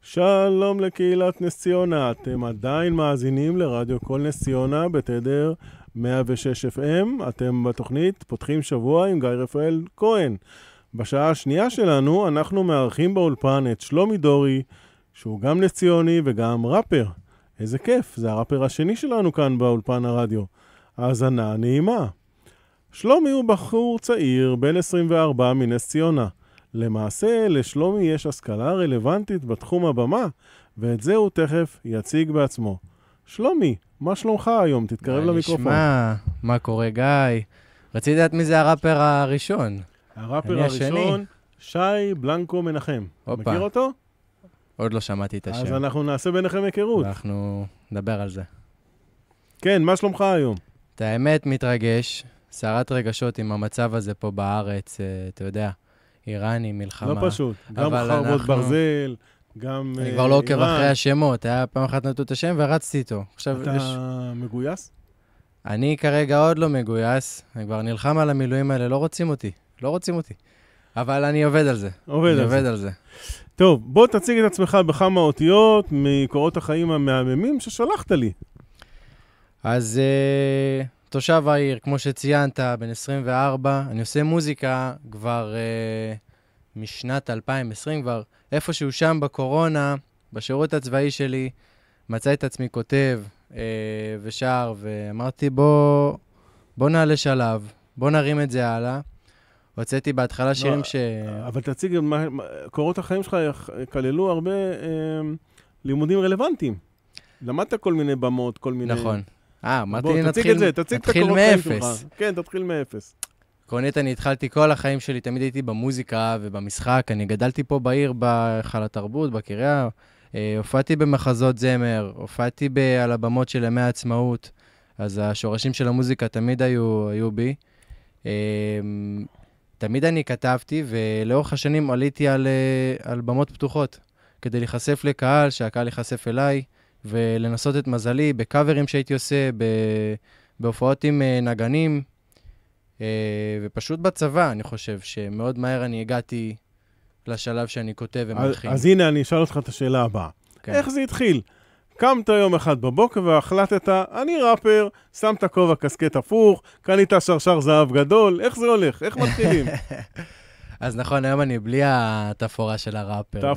שלום לקהילת נס ציונה, אתם עדיין מאזינים לרדיו כל נס ציונה בתדר 106 FM. אתם בתוכנית פותחים שבוע עם גיא רפאל כהן. בשעה השנייה שלנו אנחנו מארחים באולפן את שלומי דורי, שהוא גם נס ציוני וגם ראפר. איזה כיף, זה הראפר השני שלנו כאן באולפן הרדיו. האזנה נעימה. שלומי הוא בחור צעיר, בן 24 מנס ציונה. למעשה, לשלומי יש השכלה רלוונטית בתחום הבמה, ואת זה הוא תכף יציג בעצמו. שלומי, מה שלומך היום? תתקרב למיקרופון. מה קורה, גיא? רציתי לדעת מי זה הראפר הראשון. הראפר הראשון, שי בלנקו מנחם. מכיר אותו? עוד לא שמעתי את השם. אז אנחנו נעשה ביניכם היכרות. אנחנו נדבר על זה. כן, מה שלומך היום? את האמת מתרגש, סערת רגשות עם המצב הזה פה בארץ, אתה יודע, איראני, מלחמה. לא פשוט, גם חרבות ברזל, גם אני כבר לא עוקב אחרי השמות, היה פעם אחת נתנו את השם ורצתי איתו. אתה מגויס? אני כרגע עוד לא מגויס, אני כבר נלחם על המילואים האלה, לא רוצים אותי. אבל אני עובד על זה. עובד על זה. טוב, בוא תציג את עצמך בכמה אותיות מקורות החיים המהממים ששלחת לי. אז תושב העיר, כמו שציינת, בן 24, אני עושה מוזיקה כבר משנת 2020, כבר איפשהו שם בקורונה, בשירות הצבאי שלי, מצא את עצמי כותב ושר, ואמרתי בוא נעלה שלב, בוא נרים את זה הלאה. הוצאתי בהתחלה שירים אבל תציג, קורות החיים שלך כללו הרבה לימודים רלוונטיים. למדת כל מיני במות, כל מיני... נכון. תציג את הקורות חיים שלך. כן, תתחיל מאפס. עקרונית, אני התחלתי כל החיים שלי, תמיד הייתי במוזיקה ובמשחק. אני גדלתי פה בעיר, בהיכל התרבות, בקריה. הופעתי במחזות זמר, הופעתי על הבמות של ימי העצמאות. אז השורשים של המוזיקה תמיד היו בי. תמיד אני כתבתי, ולאורך השנים עליתי על במות פתוחות, כדי להיחשף לקהל, שהקהל ייחשף אליי, ולנסות את מזלי בקאברים שהייתי עושה, בהופעות עם נגנים, ופשוט בצבא, אני חושב שמאוד מהר אני הגעתי לשלב שאני כותב ומלחין. אז הנה, אני אשאל אותך את השאלה הבאה. כן. איך זה התחיל? קמת יום אחד בבוקר והחלטת, אני ראפר, שמת כובע קסקט הפוך, קנית שרשר זהב גדול, איך זה הולך? איך מתחילים? אז נכון, היום אני בלי התפאורה של הראפר.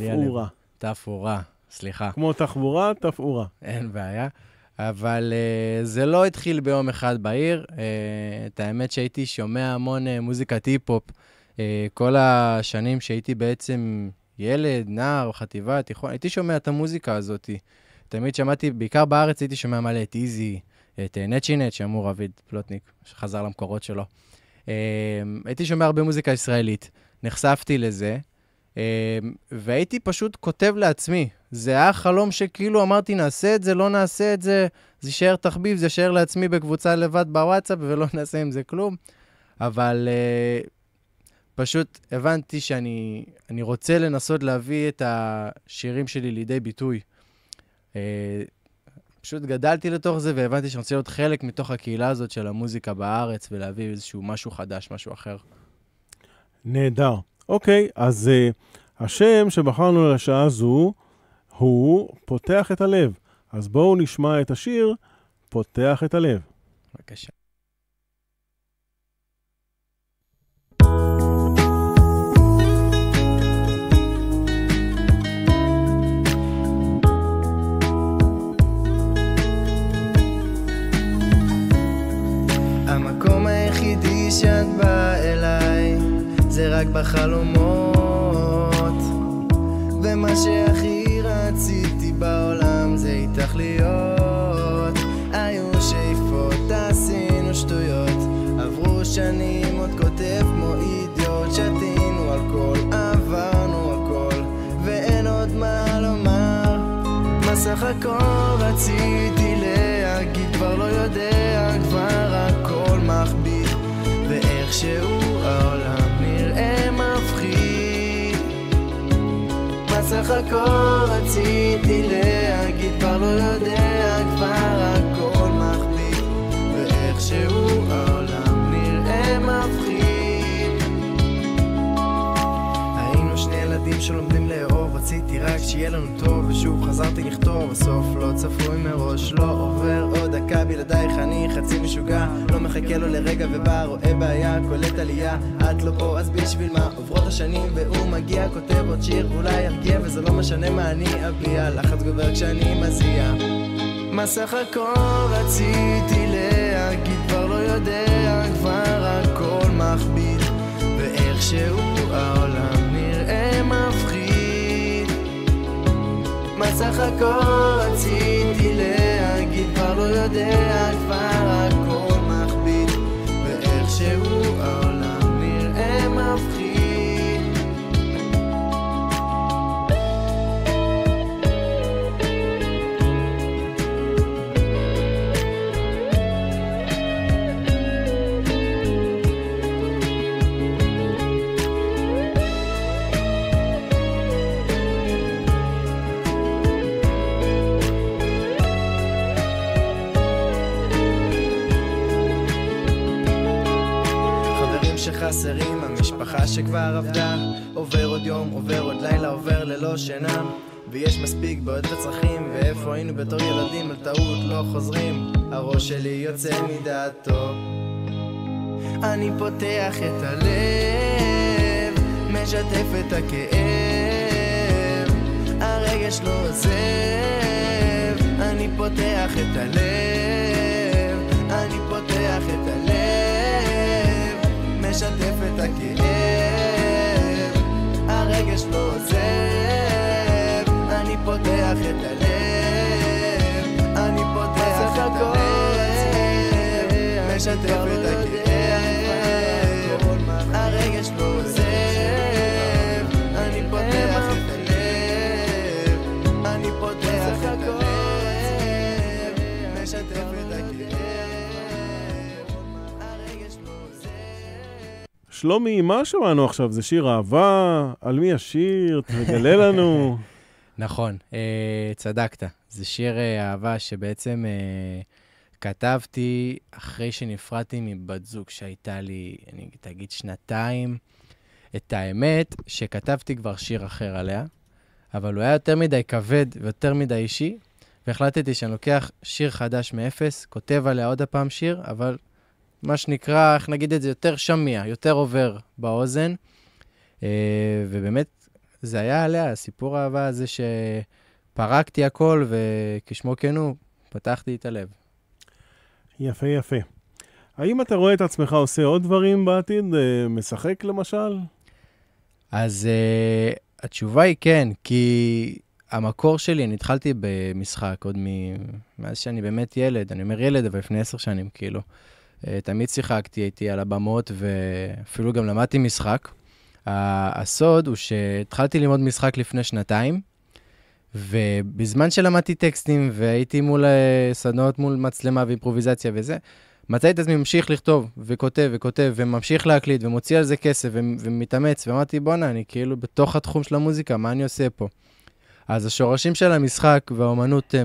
תפאורה, סליחה. כמו תחבורה, תפאורה. אין בעיה. אבל זה לא התחיל ביום אחד בעיר. את האמת שהייתי שומע המון מוזיקת היפ-הופ, כל השנים שהייתי בעצם ילד, נער, חטיבה, תיכון, הייתי שומע את המוזיקה הזאת. תמיד שמעתי, בעיקר בארץ הייתי שומע מלא את איזי, את נצ'ינט, שאמור רביד פלוטניק, שחזר למקורות שלו. הייתי שומע הרבה מוזיקה ישראלית, נחשפתי לזה, והייתי פשוט כותב לעצמי. זה היה חלום שכאילו אמרתי, נעשה את זה, לא נעשה את זה, זה יישאר תחביב, זה יישאר לעצמי בקבוצה לבד בוואטסאפ, ולא נעשה עם זה כלום. אבל פשוט הבנתי שאני רוצה לנסות להביא את השירים שלי לידי ביטוי. פשוט גדלתי לתוך זה, והבנתי שאני רוצה להיות חלק מתוך הקהילה הזאת של המוזיקה בארץ, ולהביא איזשהו משהו חדש, משהו אחר. נהדר. אוקיי, אז השם שבחרנו לשעה זו, הוא פותח את הלב. אז בואו נשמע את השיר, פותח את הלב. בבקשה. המקום היחידי שאת באה אליי זה רק בחלומות, ומה שהכי רציתי בעולם זה איתך להיות. היו שאיפות, עשינו שטויות, עברו שנים עוד כותב כמו אידיוט, שתינו על כל, עברנו הכל, ואין עוד מה לומר. מה סך הכל רציתי להגיד, כבר לא יודע, כבר הכל מכביד, ואיכשהו העולם נראה מפחיד. מה סך הכל רציתי להגיד, כבר לא יודע, כבר הכל מכביד, ואיכשהו העולם נראה מפחיד. שיהיה לנו טוב, ושוב חזרתי לכתוב, הסוף לא צפוי מראש, לא עובר עוד דקה בלעדייך, אני חצי משוגע, לא מחכה לו לרגע ובא, רואה בעיה, קולט עלייה, את לא פה אז בשביל מה, עוברות השנים והוא מגיע, כותב עוד שיר, אולי ירגיע, וזה לא משנה מה אני אביע, לחץ גובר כשאני מזיע. מה סך הכל רציתי להגיד, כבר לא יודע, כבר הכל מכביד, ואיכשהו העולם נראה מפחיד. מה סך הכל רציתי להגיד, כבר לא יודע, כבר הכל מכביד, ואיכשהו העולם נראה מפחיד. שחסרים, המשפחה שכבר עבדה, עובר עוד יום, עובר עוד לילה, עובר ללא שינה, ויש מספיק בעוד וצרכים, ואיפה היינו בתור ילדים על טעות לא חוזרים, הראש שלי יוצא מדעתו. אני פותח את הלב, משתף את הכאב, הרגש לא עוזב. אני פותח את הלב, אני פותח את הלב, משתף את הכאב, הרגש לא עוזב. אני פותח את הלב, אני פותח את הלב, משתף את הכאב, הרגש לא עוזב. אני פותח את הלב, אני פותח את הלב, משתף את הכאב. שלומי, מה שמענו עכשיו? זה שיר אהבה? על מי השיר? תגלה לנו. נכון, צדקת. זה שיר אהבה שבעצם כתבתי אחרי שנפרדתי מבת זוג שהייתה לי, אני תגיד, 2 את האמת שכתבתי כבר שיר אחר עליה, אבל הוא היה יותר מדי כבד ויותר מדי אישי, והחלטתי שאני לוקח שיר חדש מאפס, כותב עליה עוד הפעם שיר, אבל מה שנקרא, איך נגיד את זה, יותר שמיע, יותר עובר באוזן, ובאמת זה היה עליה, סיפור האהבה הזה שפרקתי הכל, וכשמו כן הוא, פתחתי את הלב. יפה, יפה. האם אתה רואה את עצמך עושה עוד דברים בעתיד? משחק למשל? אז התשובה היא כן, כי המקור שלי, אני התחלתי במשחק עוד מאז שאני באמת ילד, אני אומר ילד, אבל לפני 10 שנים כאילו. תמיד שיחקתי, הייתי על הבמות, ואפילו גם למדתי משחק. הסוד הוא שהתחלתי ללמוד משחק לפני 2, ובזמן שלמדתי טקסטים, והייתי מול סדנאות, מול מצלמה ואימפרוביזציה וזה, מצאתי את עצמי ממשיך לכתוב, וכותב וכותב, וממשיך להקליט, ומוציא על זה כסף, ומתאמץ, ואמרתי, בונה, אני כאילו בתוך התחום של המוזיקה, מה אני עושה פה? אז השורשים של המשחק והאומנות,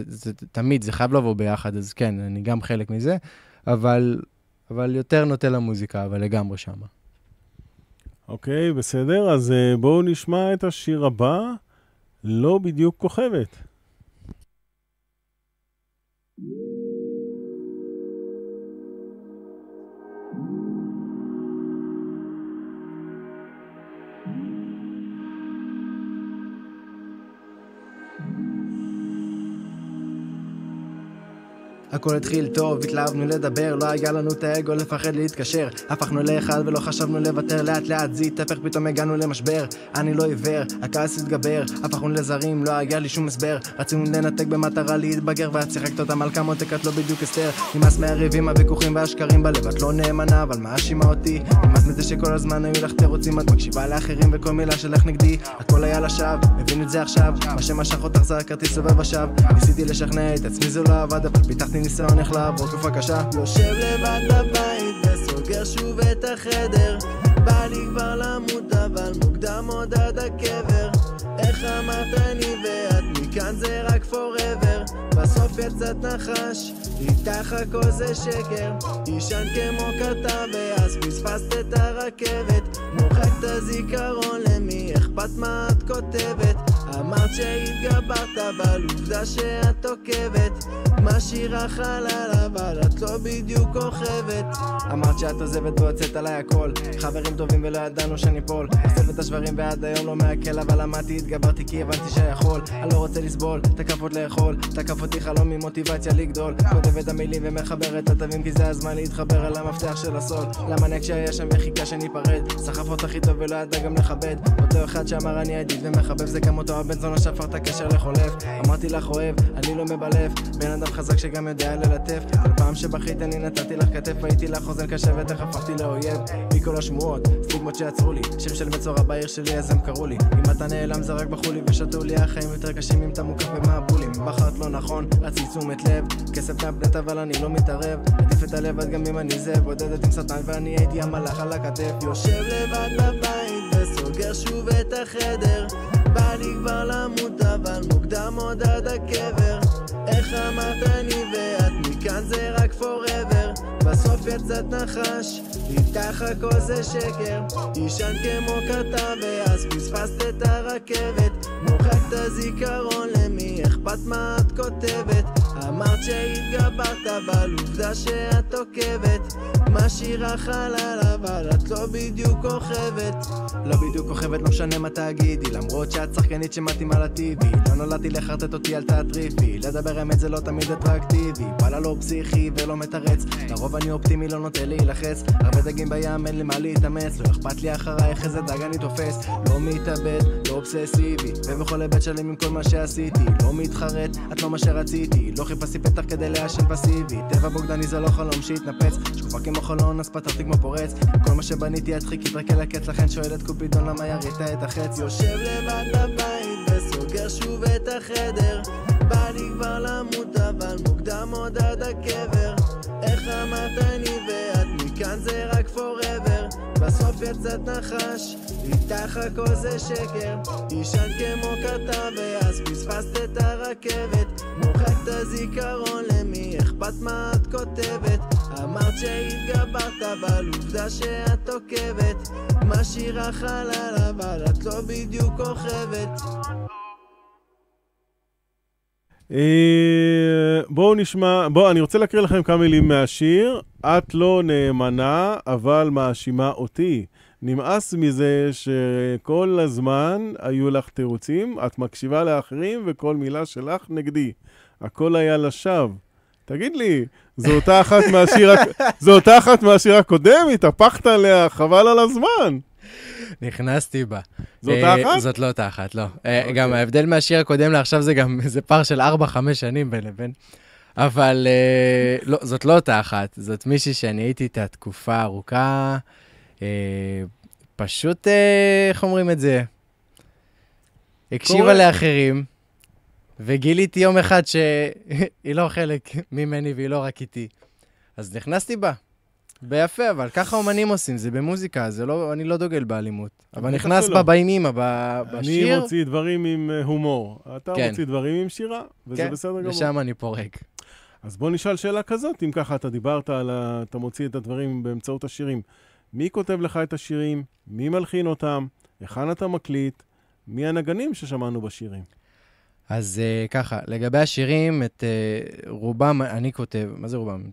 זה תמיד, זה חייב לבוא ביחד, אז כן, אני גם חלק מזה, אבל יותר נוטה למוזיקה, אבל לגמרי שמה. אוקיי, בסדר. אז בואו נשמע את השיר הבא, לא בדיוק כוכבת. הכל התחיל טוב, התלהבנו לדבר, לא היה לנו את האגו לפחד להתקשר, הפכנו לאחד ולא חשבנו לוותר, לאט לאט זה התהפך, פתאום הגענו למשבר, אני לא עיוור, הכעס התגבר, הפכנו לזרים, לא היה לי שום הסבר, רצינו לנתק במטרה להתבגר, ואת שיחקת אותם על כמותק, את לא בדיוק אסתר, נמאס מהריבים, הוויכוחים והשקרים בלב, את לא נאמנה, אבל מה אשימה אותי? נמאס מזה שכל הזמן היו לך תירוצים, את מקשיבה לאחרים וכל מילה שלך נגדי, הכל היה לשווא, מבין את זה עכשיו, מה שמשך אותך זה הכרטיס סובב עכשיו, ניסיתי לשכנע את עצמי, זה לא עבד, אבל פיתחתי ניסיון איך לעבור תקופה קשה. יושב לבד בבית וסוגר שוב את החדר, בא לי כבר למות אבל מוקדם עוד עד הקבר, איך אמרת אני ואת מכאן זה רק forever, בסוף יצאת נחש, איתך הכל זה שקר, ישן כמו קטע ואז פספסת את הרכבת, מוחק את הזיכרון למי אכפת מה את כותבת, אמרת שהתגברת אבל עובדה שאת עוקבת משאירה חלל אבל את לא בדיוק כוכבת אמרת שאת עוזבת והוצאת עליי הכל חברים טובים ולא ידענו שניפול אסף את השברים ועד היום לא מעכל אבל למדתי התגברתי כי הבנתי שיכול אני לא רוצה לסבול תקפות לאכול תקף אותי חלום ממוטיבציה לגדול כותב את המילים ומחבר את התווים כי זה הזמן להתחבר על המפתח של הסול למענק שהיה שם וחיכה שניפרד סחף אותך הכי טוב ולא ידע גם לכבד אותו אחד שאמר אני ידיד ומחבב זה גם אותו הבן זונה שפר את הקשר לחולף אמרתי לך אוהב אני לא מבלף בן אדם חזק שגם יודע ללטף כל פעם שבחית אני נתתי לך כתף הייתי לך חוזן קשה ותך הפכתי לאויב מכל השמועות סטיגמות שעצרו לי שם של מצורה בעיר שלי אז הם קראו לי אם אתה נעלם זה רק בחו לי ושתו לי החיים יותר קשים אם אתה מוקף במעבולים בחרת לא נכון רצי תשומת לב כסף מהפנט אבל אני לא מתערב עדיף את הלב עד גם אם אני זאב בודדת עם סטן ואני הייתי המלאך על הכתף יושב לבד בבית וסוגר שוב את החדר בא לי כבר למות אבל מוקדם עוד עד הקבר איך אמרת אני ואת מכאן זה רק forever בסוף יצאת נחש איתך הכל זה שקר ישן כמו כתב ואז פספסת את הרכבת מוחק את הזיכרון למי אכפת מה את כותבת אמרת שהתגברת אבל עובדה שאת עוקבת משאירה חלל אבל את לא בדיוק כוכבת לא בדיוק כוכבת לא משנה מה תגידי למרות שאת שחקנית שמתאימה לטיבי לא נולדתי לחרטט אותי על תטריפי לדבר אמת זה לא תמיד אטרקטיבי פעלה לא פסיכי ולא מתרץ לרוב אני אופטימי לא נוטה להילחץ הרבה דגים בים אין לי מה להתאמץ לא אכפת לי אחרייך איזה דג אני תופס לא מתאבד לא אובססיבי ובכל היבט שלם עם כל מה שעשיתי לא מתחרט את לא מה שרציתי לא חיפשתי פתח כדי להשן פסיבי טבע בוגדני זה לא חלום שהתנפץ שקופה כמו חלון אז פתרתי כמו פורץ כל מה שבניתי את חיכית רק אל הקץ לכן שואלת קופידון למה ירית את החץ יושב לבד בבית וסוגר שוב את החדר בא לי כבר למות אבל מוקדם עוד עד הקבר איך אמרת אני ואת מכאן זה רק forever בסוף יצאת נחש איתך הכל זה שקר ישן כמו כתב ואז פספסת את הרכבת מוחק את הזיכרון למי אכפת מה את כותבת אמרת שהתגברת אבל עובדה שאת עוקבת משאירה חלל אבל את לא בדיוק כוכבת בואו נשמע, אני רוצה להקריא לכם כמה מילים מהשיר. את לא נאמנה, אבל מאשימה אותי. נמאס מזה שכל הזמן היו לך תירוצים, את מקשיבה לאחרים וכל מילה שלך נגדי. הכל היה לשווא. תגיד לי, זו אותה אחת מהשיר הקודם, התהפכת עליה, חבל על הזמן. נכנסתי בה. זאת האחת? זאת לא אותה אחת, לא. גם ההבדל מהשיר הקודם לעכשיו זה פער של 4-5 שנים בין לבין. אבל לא, זאת לא אותה אחת. זאת מישהי שאני הייתי איתה תקופה ארוכה. פשוט, איך אומרים את זה? הקשיבה לאחרים, וגיליתי יום אחד שהיא לא חלק ממני והיא לא רק איתי. אז נכנסתי בה. ביפה, אבל ככה אומנים עושים, זה במוזיקה, אני לא דוגל באלימות. אבל נכנס בה באימימה, בשיר. אני מוציא דברים עם הומור. אתה מוציא דברים עם שירה, וזה בסדר גמור. ושם אני פורק. אז בוא נשאל שאלה כזאת, אם ככה אתה דיברת אתה מוציא את הדברים באמצעות השירים. מי כותב לך את השירים? מי מלחין אותם? היכן אתה מקליט? מי הנגנים ששמענו בשירים? אז ככה, לגבי השירים, את רובם אני כותב. מה זה רובם?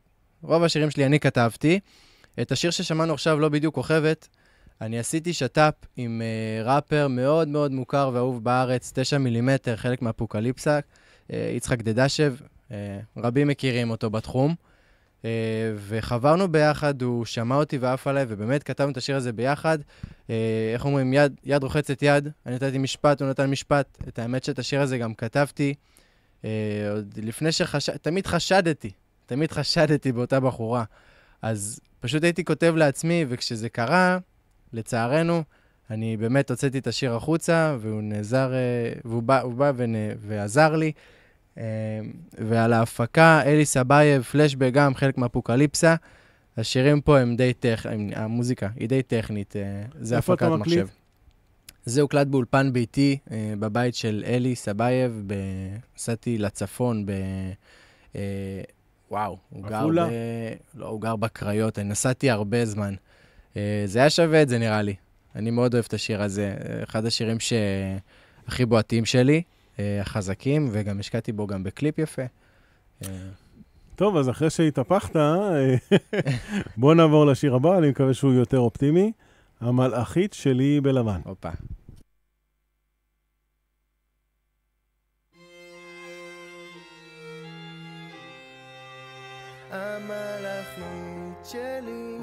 רוב השירים שלי אני כתבתי. את השיר ששמענו עכשיו לא בדיוק כוכבת. אני עשיתי שטאפ עם ראפר מאוד מאוד מוכר ואהוב בארץ, 9 מילימטר, חלק מהאפוקליפסה, יצחק דדשב. רבים מכירים אותו בתחום. וחברנו ביחד, הוא שמע אותי ואף עליי, ובאמת כתבנו את השיר הזה ביחד. איך אומרים? יד רוחצת יד. אני נתתי משפט, הוא נתן משפט. את האמת שאת השיר הזה גם כתבתי. עוד לפני תמיד חשדתי באותה בחורה. אז פשוט הייתי כותב לעצמי, וכשזה קרה, לצערנו, אני באמת הוצאתי את השיר החוצה, והוא נעזר, והוא בא ועזר לי. ועל ההפקה, אלי סבייב, פלשבק גם, חלק מהאפוקליפסה. השירים פה הם די טכניים, המוזיקה היא די טכנית, זה הפקת מחשב. זה הוקלט באולפן ביתי, בבית של אלי סבייב, נסעתי לצפון, וואו, הוא גר בקריות, אני נסעתי הרבה זמן. זה היה שווה את זה נראה לי. אני מאוד אוהב את השיר הזה, אחד השירים הכי בועטים שלי, החזקים, וגם השקעתי בו גם בקליפ יפה. טוב, אז אחרי שהתהפכת, בוא נעבור לשיר הבא, אני מקווה שהוא יותר אופטימי. המלאכית שלי בלבן. הופה. המלאכית שלי,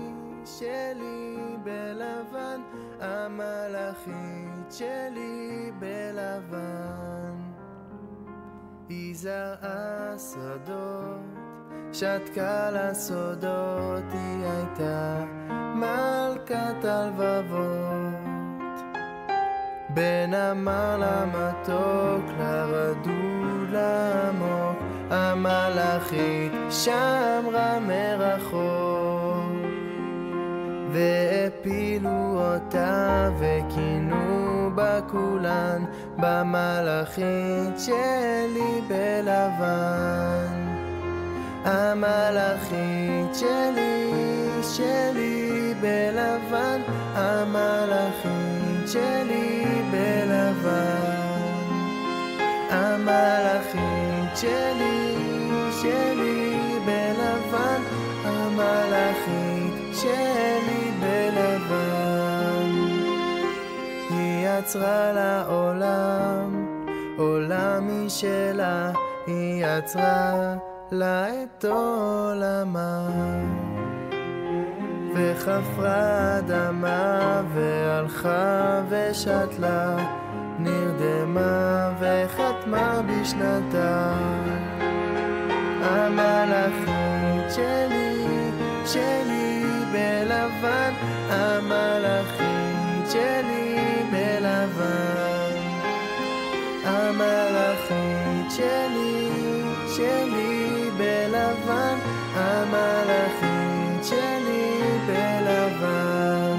שלי בלבן, המלאכית שלי בלבן. היא זרעה סודות, שתקה לסודות, היא הייתה מלכת הלבבות. בין המר למתוק, לרדוד לעמוק, המלאכית שמרה מרחוק. והפילו אותה וכינו בה כולן, במלאכית שלי בלבן. המלאכית שלי, שלי בלבן, המלאכית שלי בלבן. המלאכית שלי, שלי בלבן, המלאכית שלי בלבן. היא יצרה לעולם, עולם משלה, היא יצרה לה את עולמה. וחפרה אדמה והלכה ושתלה, נרדמה וחתמה בשנתה. המלאכית שלי, שלי בלבן, המלאכית שלי בלבן. המלאכית שלי, שלי בלבן, המלאכית שלי בלבן.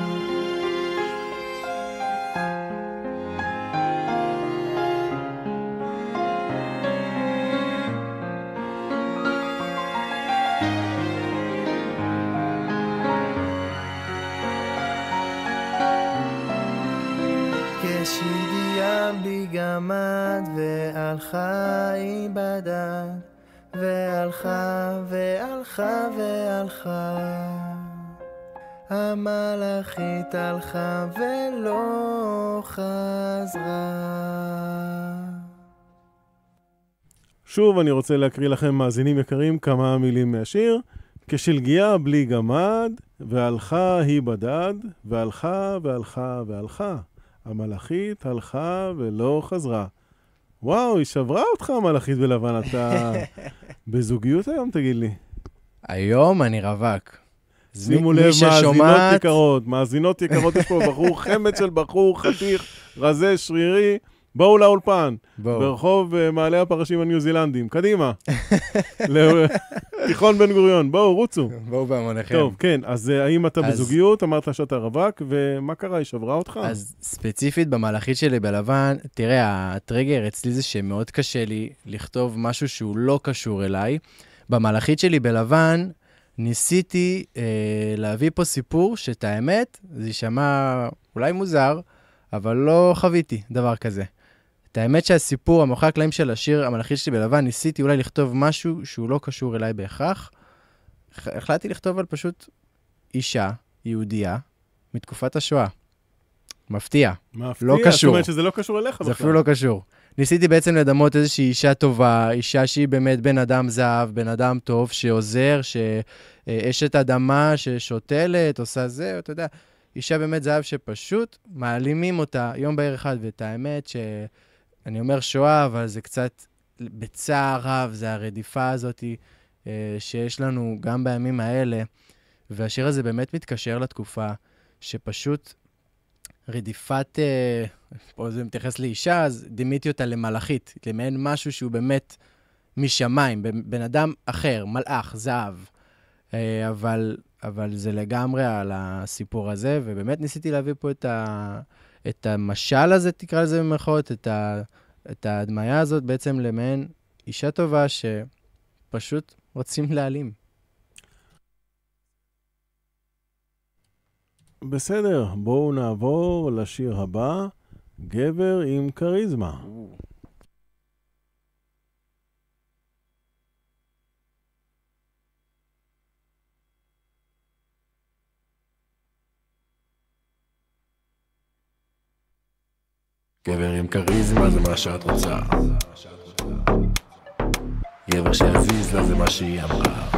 כשהגיעה בלי גמד והלכה היא בדד, והלכה והלכה והלכה, המלאכית הלכה ולא חזרה. שוב אני רוצה להקריא לכם, מאזינים יקרים, כמה מילים מהשיר. כשלגיה בלי גמד, והלכה היא בדד, והלכה והלכה והלכה, המלאכית הלכה ולא חזרה. וואו, היא שברה אותך המלאכית בלבן, אתה בזוגיות היום, תגיד לי. היום אני רווק. שימו לב, מאזינות יקרות, יש פה בחור, חמד של בחור, חתיך, רזה, שרירי, בואו לאולפן, ברחוב מעלה הפרשים הניו זילנדים, קדימה. תיכון בן גוריון, בואו, רוצו. בואו בהמוניכם. טוב, כן, אז האם אתה בזוגיות, אמרת שאתה רווק, ומה קרה, היא שברה אותך? אז ספציפית במלאכית שלי בלבן, תראה, הטריגר אצלי זה שמאוד קשה לי לכתוב משהו שהוא לא קשור אליי. במלאכית שלי בלבן, ניסיתי להביא פה סיפור שאת האמת, זה יישמע אולי מוזר, אבל לא חוויתי דבר כזה. את האמת שהסיפור, המאחורי הקלעים של השיר, המלאכית שלי בלבן, ניסיתי אולי לכתוב משהו שהוא לא קשור אליי בהכרח. החלטתי לכתוב על פשוט אישה, יהודייה, מתקופת השואה. מפתיע. מפתיע? לא קשור. זאת אומרת שזה לא קשור אליך בכלל. זה אפילו לא קשור. ניסיתי בעצם לדמות איזושהי אישה טובה, אישה שהיא באמת בן אדם זהב, בן אדם טוב, שעוזר, שאשת אדמה, ששותלת, עושה זה, אתה יודע, אישה באמת זהב שפשוט מעלימים אותה יום בהיר אחד, ואת האמת שאני אומר שואה, אבל זה קצת בצער רב, זה הרדיפה הזאת שיש לנו גם בימים האלה, והשיר הזה באמת מתקשר לתקופה שפשוט רדיפת, פה זה מתייחס לאישה, אז דימיתי אותה למלאכית, למעין משהו שהוא באמת משמיים, בן אדם אחר, מלאך, זהב. אבל זה לגמרי על הסיפור הזה, ובאמת ניסיתי להביא פה את המשל הזה, תקרא לזה במרכאות, את ההדמיה הזאת בעצם למעין אישה טובה שפשוט רוצים להעלים. בסדר, בואו נעבור לשיר הבא. גבר עם קריזמה. גבר עם קריזמה זה מה שאת רוצה. גבר שיזיז לה זה מה שהיא אמרה.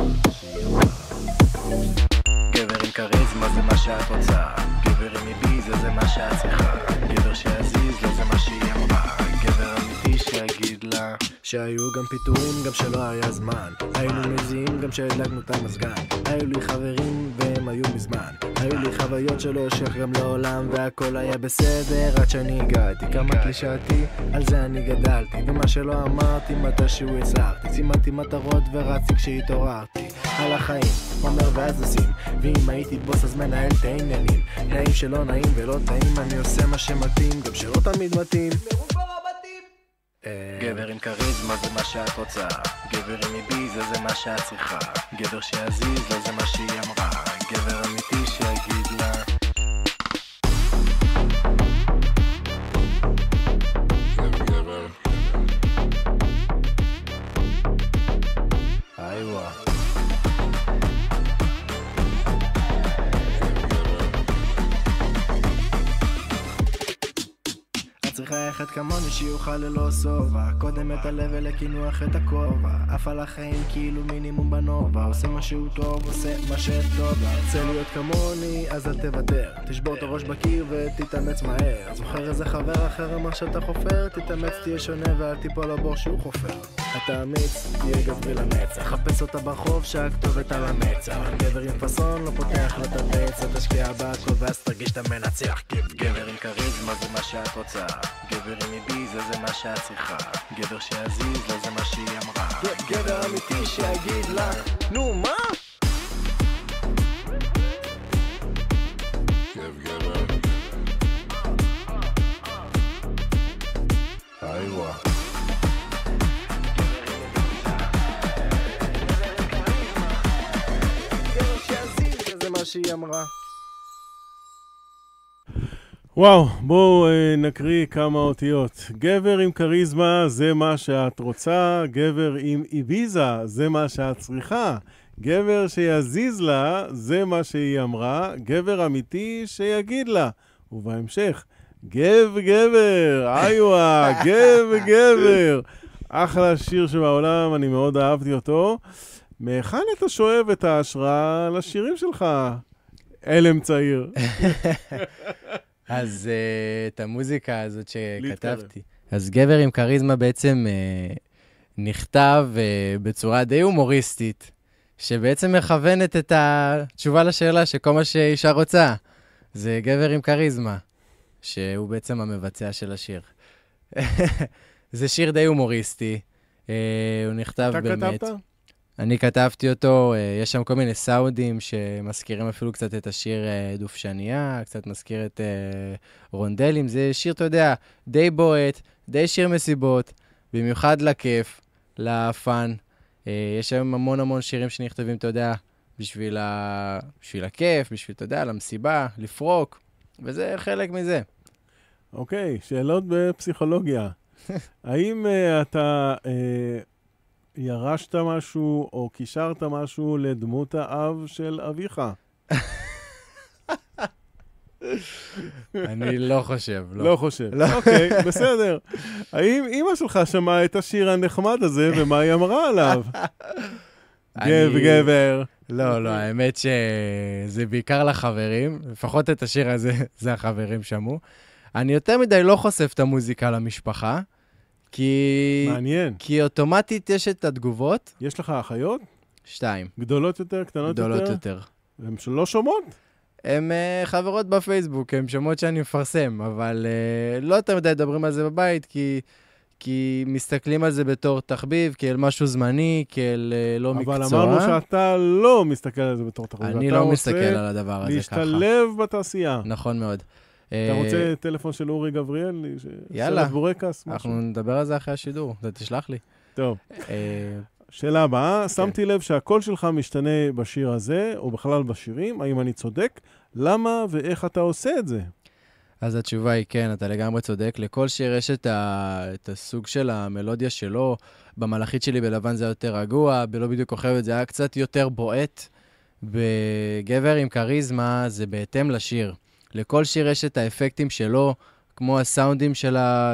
גבר עם קריזמה זה מה שאת רוצה. גבר עם איביזה זה מה שאת צריכה. גבר שיזיז לה זה מה שהיא אמרה. גבר אמיתי שיגיד לה שהיו גם פיתורים גם שלא היה זמן. היינו מזיעים גם שהדלקנו את המזגן. היו לי חברים והם היו מזמן. היו לי חוויות שלא שייך גם לעולם, והכל היה בסדר עד שאני הגעתי. כמה קלישאתי, על זה אני גדלתי, ומה שלא אמרתי מתישהו הצלחתי. סימנתי מטרות ורצתי כשהתעוררתי על החיים, אומר ואז עושים. ואם הייתי בוס אז מנהל את העניינים. נעים שלא נעים ולא טעים, אני עושה מה שמתאים גם שלא תמיד מתאים. גבר עם קריזמה זה מה שאת רוצה. גבר עם איביזה זה מה שאת צריכה. גבר שיזיז לה זה מה שהיא אמרה. גבר אמיתי שיגיד לה גבר איווה צריכה אחד כמוני שיוכל ללא סובה. קודם את הלב ולקינוח את הכובע. אף על החיים כאילו מינימום בנובה. עושה משהו טוב, עושה מה שטוב. רוצה להיות כמוני, אז אל תוותר. תשבור את הראש בקיר ותתאמץ מהר. זוכר איזה חבר אחר אמר שאתה חופר? תתאמץ תהיה שונה ואל תיפול לבור שהוא חופר. אתה אמיץ, תהיה גברי לנצח. חפש אותה ברחוב שהכתובת על המצח. גבר עם פסון לא פותח לה את הבצע. תשקיע בהכל ואז תרגיש את המנצח. גבר עם קריזמה זה מה שאת רוצה. גבר עם איביזה זה מה שאת צריכה. גבר שיזיז לה זה מה שהיא אמרה. גבר אמיתי שיגיד לה נו מה? גבר איווה גבר שיזיז לה זה מה שהיא אמרה. וואו, בואו נקריא כמה אותיות. גבר עם קריזמה זה מה שאת רוצה, גבר עם איביזה זה מה שאת צריכה, גבר שיזיז לה זה מה שהיא אמרה, גבר אמיתי שיגיד לה. ובהמשך, גבר, איווה, גבר. אחלה שיר שבעולם, אני מאוד אהבתי אותו. מהיכן אתה שואב את ההשראה לשירים שלך? אלם צעיר. אז את המוזיקה הזאת שכתבתי, אז גבר עם קריזמה בעצם נכתב בצורה די הומוריסטית, שבעצם מכוונת את התשובה לשאלה שכל מה שאישה רוצה, זה גבר עם קריזמה, שהוא בעצם המבצע של השיר. זה שיר די הומוריסטי, הוא נכתב באמת. אתה כתבת? אני כתבתי אותו, יש שם כל מיני סאונדים שמזכירים אפילו קצת את השיר דופשניה, קצת מזכיר את רונדלים, זה שיר, אתה יודע, די בועט, די שיר מסיבות, במיוחד לכיף, לפן. יש שם המון שירים שנכתבים, אתה יודע, בשביל הכיף, בשביל, אתה יודע, למסיבה, לפרוק, וזה חלק מזה. אוקיי, שאלות בפסיכולוגיה. האם אתה ירשת משהו או קישרת משהו לדמות האב של אביך? אני לא חושב, לא. לא חושב. אוקיי, בסדר. האם אמא שלך שמעה את השיר הנחמד הזה ומה היא אמרה עליו? גבר. לא, האמת שזה בעיקר לחברים, לפחות את השיר הזה, זה החברים שמעו. אני יותר מדי לא חושף את המוזיקה למשפחה, מעניין. כי אוטומטית יש את התגובות. יש לך אחיות? 2. גדולות יותר, קטנות יותר? גדולות יותר. הן לא שומעות? הן חברות בפייסבוק, הן שומעות שאני מפרסם, אבל לא יותר מדי מדברים על זה בבית, כי מסתכלים על זה בתור תחביב, כאל משהו זמני, כאל לא מקצוע. אבל אמרנו שאתה לא מסתכל על זה בתור תחביב. אני לא מסתכל על הדבר הזה ככה. להשתלב בתעשייה. נכון מאוד. אתה רוצה טלפון של אורי גבריאל? יאללה. סרט בורקס? אנחנו נדבר על זה אחרי השידור, אתה תשלח לי. טוב. שאלה הבאה, שמתי לב שהקול שלך משתנה בשיר הזה, או בכלל בשירים, האם אני צודק? למה ואיך אתה עושה את זה? אז התשובה היא כן, אתה לגמרי צודק. לכל שיר יש את הסוג של המלודיה שלו. במלאכית שלי בלבן זה היה יותר רגוע, בלא בדיוק כוכבת זה היה קצת יותר בועט. בגבר עם קריזמה זה בהתאם לשיר. לכל שיר יש את האפקטים שלו, כמו הסאונדים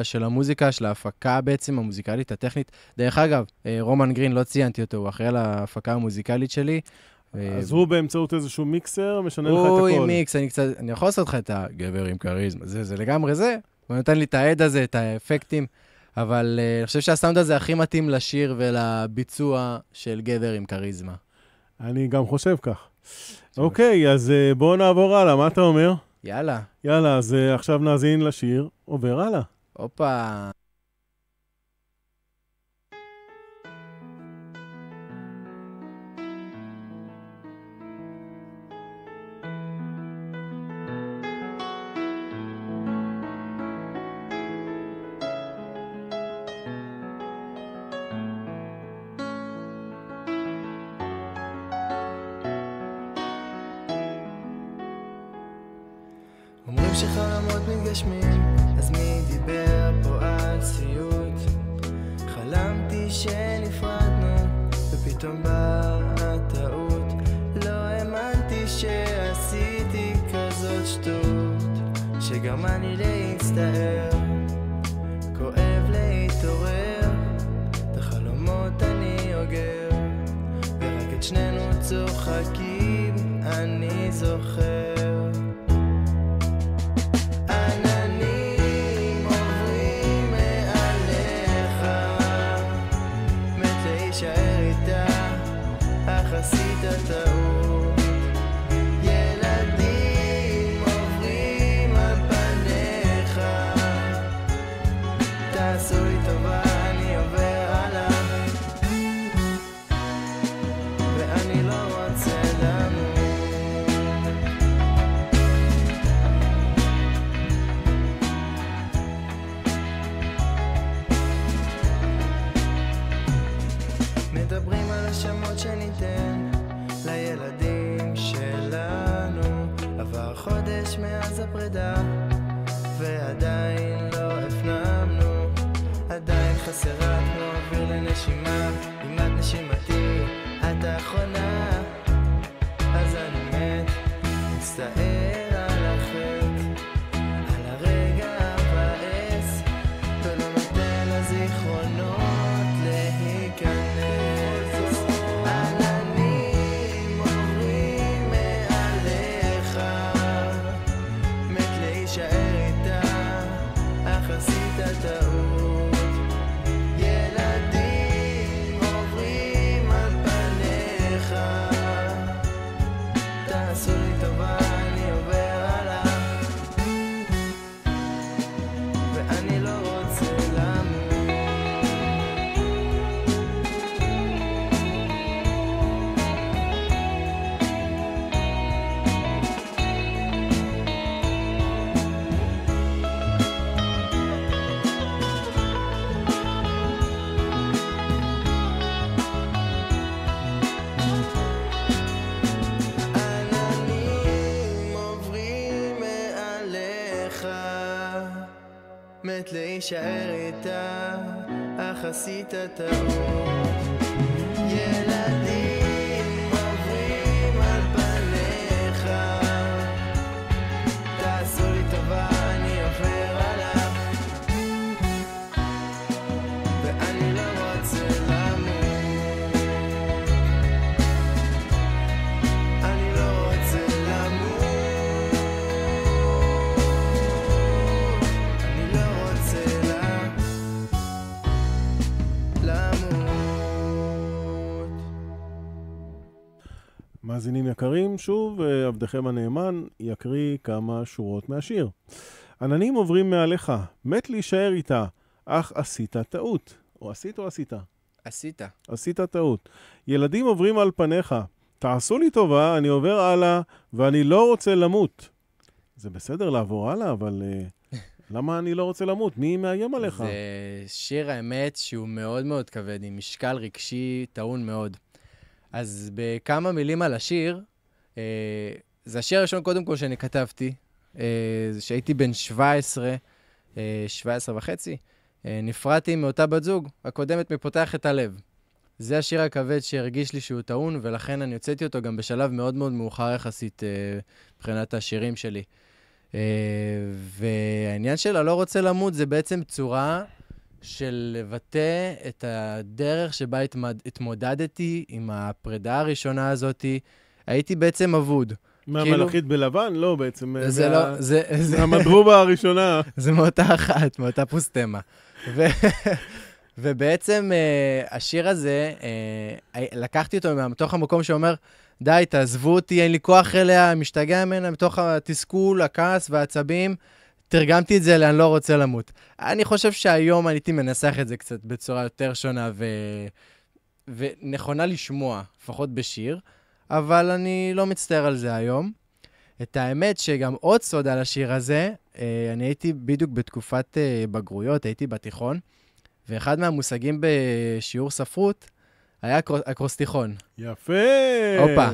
של המוזיקה, של ההפקה בעצם, המוזיקלית, הטכנית. דרך אגב, רומן גרין, לא ציינתי אותו, הוא אחראי להפקה המוזיקלית שלי. אז הוא באמצעות איזשהו מיקסר, משנה לך את הכל. הוא עם מיקס, אני יכול לעשות לך את הגבר עם קריזמה, זה לגמרי זה. הוא נותן לי את העד הזה, את האפקטים, אבל אני חושב שהסאונד הזה הכי מתאים לשיר ולביצוע של גבר עם קריזמה. אני גם חושב כך. אוקיי, אז בואו נעבור הלאה, מה אתה אומר? יאללה. יאללה, אז עכשיו נאזין לשיר, עובר הלאה. הופה. אומרים שחלומות מתגשמים, אז מי דיבר פה על סיוט? חלמתי שנפרדנו, ופתאום באה הטעות. לא האמנתי שעשיתי כזאת שטות, שגרמה לי להצטער, כואב להתעורר. את החלומות אני אוגר, ורק את שנינו צוחקים אני זוכר. מדברים על השמות שניתן לילדים שלנו. עבר חודש מאז הפרידה ועדיין לא הפנמנו, עדיין חסרה כמו אוויר לנשימה. אם את נשימתי את האחרונה, אז אני מת, מצטער על החטא, על הרגע הבאס, ולא נותן לזיכרונות להיכנס. עננים עוברים מעליך, מת להישאר איתה, אך עשית טעות. ילדים עוברים על פניך, תעשו לי טובה, אני עובר הלאה, ואני לא רוצה למות. עננים עוברים מעליך, מת להישאר איתה, אך עשית טעות. ילדים עוברים על פניך, תעשו לי טובה, אני עובר עליו, ואני לא רוצה למות. אני לא רוצה למות. אני לא רוצה למות. מאזינים יקרים, שוב עבדכם הנאמן יקריא כמה שורות מהשיר. עננים עוברים מעליך, מת להישאר איתה, אך עשית טעות. או עשית או עשית? עשית. עשית טעות. ילדים עוברים על פניך, תעשו לי טובה, אני עובר הלאה, ואני לא רוצה למות. זה בסדר לעבור הלאה, אבל למה אני לא רוצה למות? מי מאיים עליך? זה שיר האמת שהוא מאוד מאוד כבד, עם משקל רגשי טעון מאוד. אז בכמה מילים על השיר, זה השיר הראשון קודם כל שאני כתבתי, שהייתי בן 17 וחצי, נפרדתי מאותה בת זוג, הקודמת מפותח את הלב. זה השיר הכבד שהרגיש לי שהוא טעון, ולכן אני הוצאתי אותו גם בשלב מאוד מאוד מאוחר יחסית מבחינת השירים שלי. והעניין שלה לא רוצה למות זה בעצם צורה של לבטא את הדרך שבה התמודדתי עם הפרידה הראשונה הזאת. הייתי בעצם אבוד. מהמלאכית בלבן? לא, בעצם. זה לא, זה המדרובה הראשונה. זה מאותה אחת, מאותה פוסטמה. ובעצם השיר הזה, לקחתי אותו מתוך המקום שאומר, די, תעזבו אותי, אין לי כוח אליה, משתגע ממנה, מתוך התסכול, הכעס והעצבים, תרגמתי את זה לאן לא רוצה למות. אני חושב שהיום הייתי מנסח את זה קצת בצורה יותר שונה ונכונה לשמוע, לפחות בשיר, אבל אני לא מצטער על זה היום. את האמת שגם עוד סוד על השיר הזה, אני הייתי בדיוק בתקופת בגרויות, הייתי בתיכון, ואחד מהמושגים בשיעור ספרות היה אקרוסטיכון. יפה! אופה.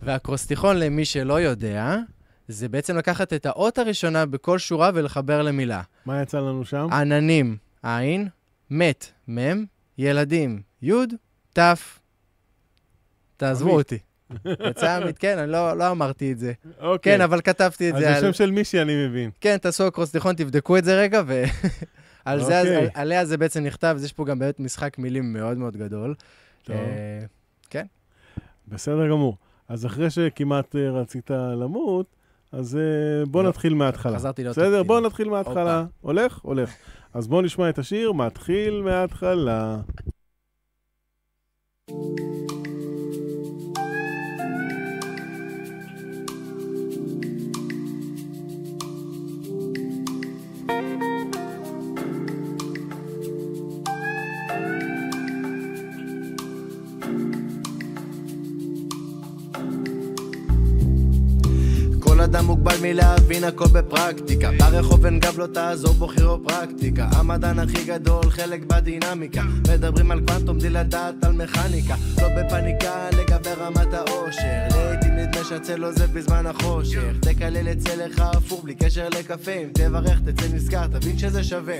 והאקרוסטיכון, למי שלא יודע, זה בעצם לקחת את האות הראשונה בכל שורה ולחבר למילה. מה יצא לנו שם? עננים, עין, מת, מם, ילדים, יוד, תף. תעזבו אותי. יצא עמית, כן, אני לא אמרתי את זה. אוקיי. כן, אבל כתבתי את זה. אז זה שם של מישהי, אני מבין. כן, תעשו אקרוסטיכון, תבדקו את זה רגע, עליה זה בעצם נכתב, אז יש פה גם באמת משחק מילים מאוד מאוד גדול. טוב. כן. בסדר גמור. אז אחרי שכמעט רצית למות, אז בוא נתחיל מההתחלה. חזרתי להיות בסדר, בוא נתחיל מההתחלה. הולך? הולך. אז בוא נשמע את השיר, מתחיל מההתחלה. אדם מוגבל מלהבין הכל בפרקטיקה, ברחוב אין גב לא תעזור בו כירופרקטיקה, המדען הכי גדול חלק בדינמיקה, מדברים על קוונטום די לדעת על מכניקה, לא בפניקה לגבי רמת האושר, לעתים נדמה שהצל עוזב בזמן החושך, תקלל אצל לך הפוך בלי קשר לקפה, אם תברך תצא נזכר תבין שזה שווה,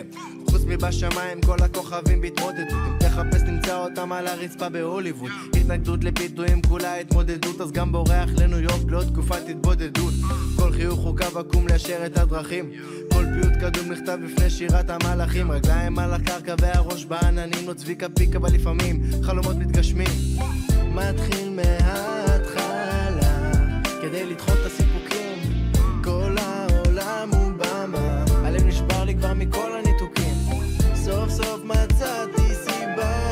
חוץ מבשמיים כל הכוכבים בהתמודדות, אם תחפש נמצא אותם על הרצפה בהוליווד, התנגדות לפיתויים כולה התמודדות, אז גם בורח לניו יורק לא תקופת התבודדות, כל חיוך הוא קו עקום ליישר את הדרכים, כל פיוט קדום נכתב לפני שירת המלאכים, רגליים על הקרקע והראש בעננים, לא צביקה פיקה אבל לפעמים חלומות מתגשמים, מתחיל מההתחלה כדי לדחות את הסיפוקים, כל העולם הוא במה, הלב נשבר לי כבר מכל הניתוקים, סוף סוף מצאתי סיבה,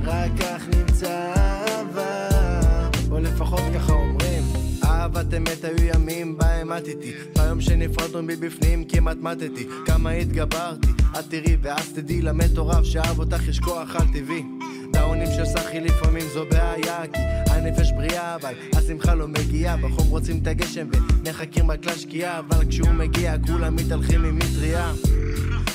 רק כך נמצא אהבה, או לפחות ככה אומרים, אהבת אמת היו ימים בהם עתיתי, ביום שנפרדנו מבפנים כמעט מתתי, כמה התגברתי, את תראי ואז תדעי למטורף שאהב אותך יש כוח על טבעי, דאונים של שחי לפעמים זו בעיה, כי הנפש בריאה אבל השמחה לא מגיעה, בחום רוצים את הגשם ומחכים רק לשקיעה, אבל כשהוא מגיע כולם מתהלכים עם מטריה,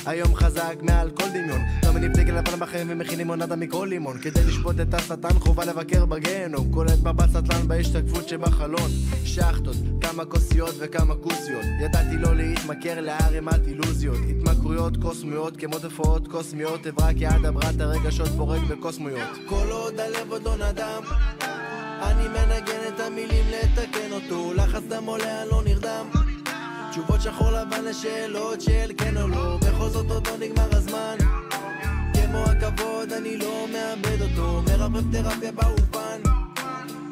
היום חזק מעל כל דמיון, לא מניב דגל לבן בחיים ומכינים עונדה מכל לימון, כדי לשפוט את השטן חובה לבקר בגיהנום, קולט מבט סטלן בהשתקפות שבחלון, שחטות, כמה כוסיות וכמה כוסיות, ידעתי לא להתמכר לערימת אילוזיות, התמכרויות קוסמיות כמו תופעות קוסמיות, עברה כעד הברת הרגשות פורק בקוסמיות, כל עוד הלב עוד לא נדם, אני מנגן את המילים לתקן אותו, לחץ דם עולה לא נרדם, תשובות שחור לבן לשאלות של כן או לא, בכל זאת עוד לא נגמר הזמן, כמו הכבוד אני לא מאבד אותו, מרפב תרפיה באופן,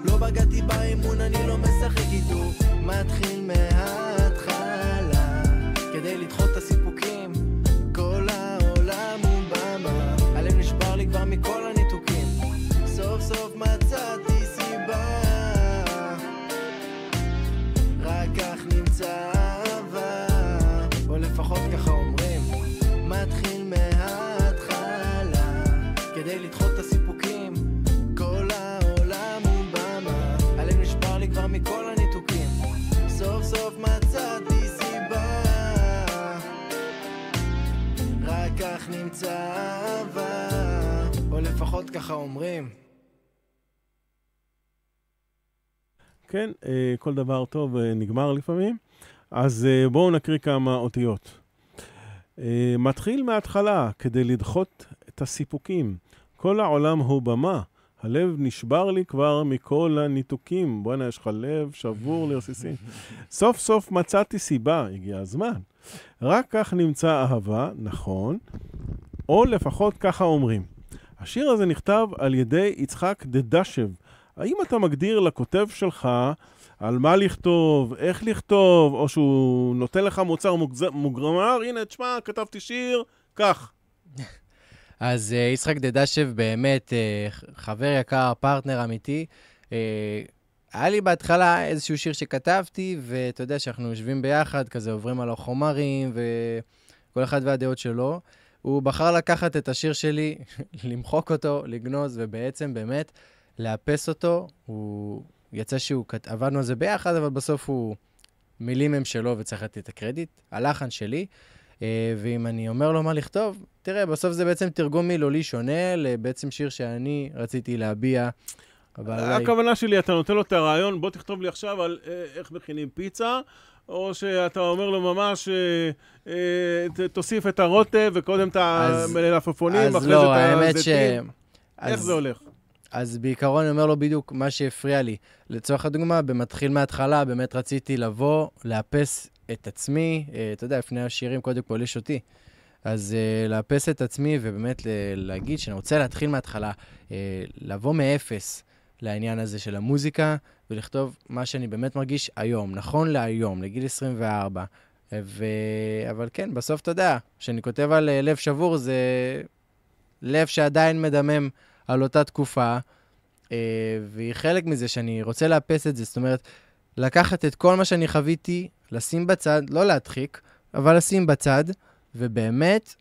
לא בגעתי באימון אני לא משחק איתו, מתחיל מההתחלה כדי לדחות את הסיפוקים, כל העולם הוא במה, הלב נשבר לי כבר מכל הניתוקים, סוף סוף מצאתי סיבה, רק כך נמצא או לפחות ככה אומרים, מתחיל מההתחלה כדי לדחות את הסיפוקים, כל העולם הוא במה, הלב נשבר לי כבר מכל הניתוקים, סוף סוף מצאתי סיבה, רק כך נמצא אהבה, או לפחות ככה אומרים. כן, כל דבר טוב נגמר לפעמים. אז בואו נקריא כמה אותיות. מתחיל מההתחלה כדי לדחות את הסיפוקים. כל העולם הוא במה. הלב נשבר לי כבר מכל הניתוקים. בוא'נה, יש לך לב שבור לרסיסים. סוף סוף מצאתי סיבה, הגיע הזמן. רק כך נמצא אהבה, נכון, או לפחות ככה אומרים. השיר הזה נכתב על ידי יצחק דדשב. האם אתה מגדיר לכותב שלך על מה לכתוב, איך לכתוב, או שהוא נותן לך מוצר מוגרמר? הנה, תשמע, כתבתי שיר, כך. אז יצחק דדשב באמת חבר יקר, פרטנר אמיתי. היה לי בהתחלה איזשהו שיר שכתבתי, ואתה יודע שאנחנו יושבים ביחד, כזה עוברים על החומרים, וכל אחד והדעות שלו. הוא בחר לקחת את השיר שלי, למחוק אותו, לגנוז, ובעצם באמת לאפס אותו. הוא יצא עבדנו על זה ביחד, אבל בסוף מילים הם שלו וצריך לתת את הקרדיט. הלחן שלי. ואם אני אומר לו מה לכתוב, תראה, בסוף זה בעצם תרגום מילולי שונה, לבעצם שיר שאני רציתי להביע. הכוונה שלי, אתה נותן לו את הרעיון, בוא תכתוב לי עכשיו על איך מכינים פיצה, או שאתה אומר לו ממש, תוסיף את הרוטב, וקודם את המלפפונים, אחרי זה את הזיתים. איך זה הולך? אז בעיקרון אני אומר לו בדיוק מה שהפריע לי. לצורך הדוגמה, במתחיל מההתחלה, באמת רציתי לבוא, לאפס את עצמי, אתה יודע, לפני השירים קודם כל יש אותי. אז לאפס את עצמי ובאמת להגיד שאני רוצה להתחיל מההתחלה, לבוא מאפס לעניין הזה של המוזיקה, ולכתוב מה שאני באמת מרגיש היום, נכון להיום, לגיל 24. אבל כן, בסוף אתה יודע, כשאני כותב על לב שבור, זה לב שעדיין מדמם על אותה תקופה, והיא חלק מזה שאני רוצה לאפס את זה, זאת אומרת, לקחת את כל מה שאני חוויתי, לשים בצד, לא להדחיק, אבל לשים בצד, ובאמת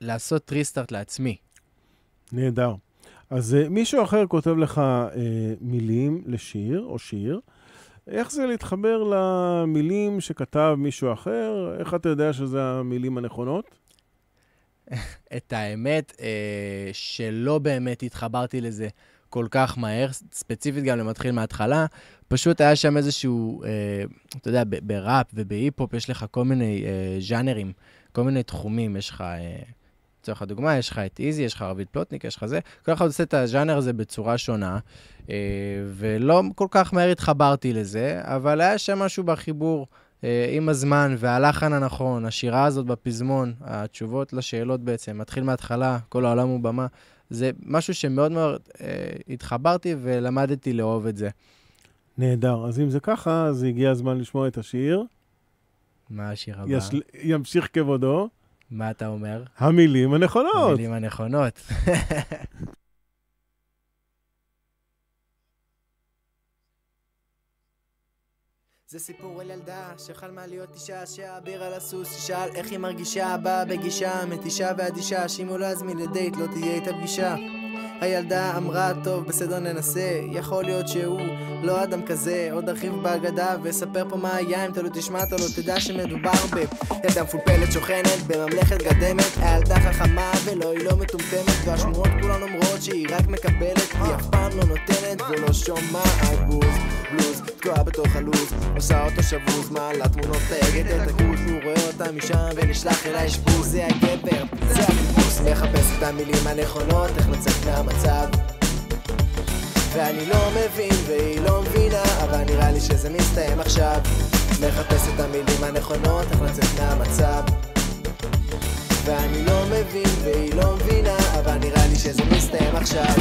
לעשות ריסטארט לעצמי. נהדר. אז מישהו אחר כותב לך מילים לשיר או שיר, איך זה להתחבר למילים שכתב מישהו אחר? איך אתה יודע שזה המילים הנכונות? את האמת שלא באמת התחברתי לזה כל כך מהר, ספציפית גם למתחיל מההתחלה, פשוט היה שם איזשהו, אתה יודע, בראפ ובהיפ-הופ יש לך כל מיני ז'אנרים, כל מיני תחומים, יש לך, לצורך הדוגמה, יש לך את איזי, יש לך רביד פלוטניק, יש לך זה, כל אחד עושה את הז'אנר הזה בצורה שונה, ולא כל כך מהר התחברתי לזה, אבל היה שם משהו בחיבור עם הזמן והלחן הנכון, השירה הזאת בפזמון, התשובות לשאלות בעצם, מתחיל מההתחלה, כל העולם הוא במה, זה משהו שמאוד מאוד התחברתי ולמדתי לאהוב את זה. נהדר. אז אם זה ככה, אז הגיע הזמן לשמוע את השיר. מה השיר הבא? ימשיך כבודו. מה אתה אומר? המילים הנכונות. המילים הנכונות. זה סיפור על ילדה שחלמה להיות אישה שהאביר על הסוס תשאל איך היא מרגישה, באה בגישה מתישה ואדישה, שאם הוא לא יזמין לדייט לא תהיה איתה פגישה. הילדה אמרה טוב בסדר ננסה, יכול להיות שהוא לא אדם כזה, עוד ארחיב בהגדה ואספר פה מה היה, אם אתה לא תשמע אתה לא תדע שמדובר בילדה מפולפלת שוכנת בממלכת גדמת, הילדה חכמה ולא היא לא מטומטמת, והשמועות כולן אומרות שהיא רק מקבלת, היא אף פעם לא נותנת ולא שומעת בלוז תקועה בתוך הלוז, עושה אותו שבוז, מעלה תמונות תאגת את הגוז, הוא רואה אותה משם ונשלח אל האשפוז, זה הגבר, זה החיפוש, מחפש את המילים הנכונות, איך לצאת מהמצב, ואני לא מבין והיא לא מבינה, אבל נראה לי שזה מסתיים עכשיו, מחפש את המילים הנכונות, איך לצאת מהמצב, ואני לא מבין והיא לא מבינה, אבל נראה לי שזה מסתיים עכשיו.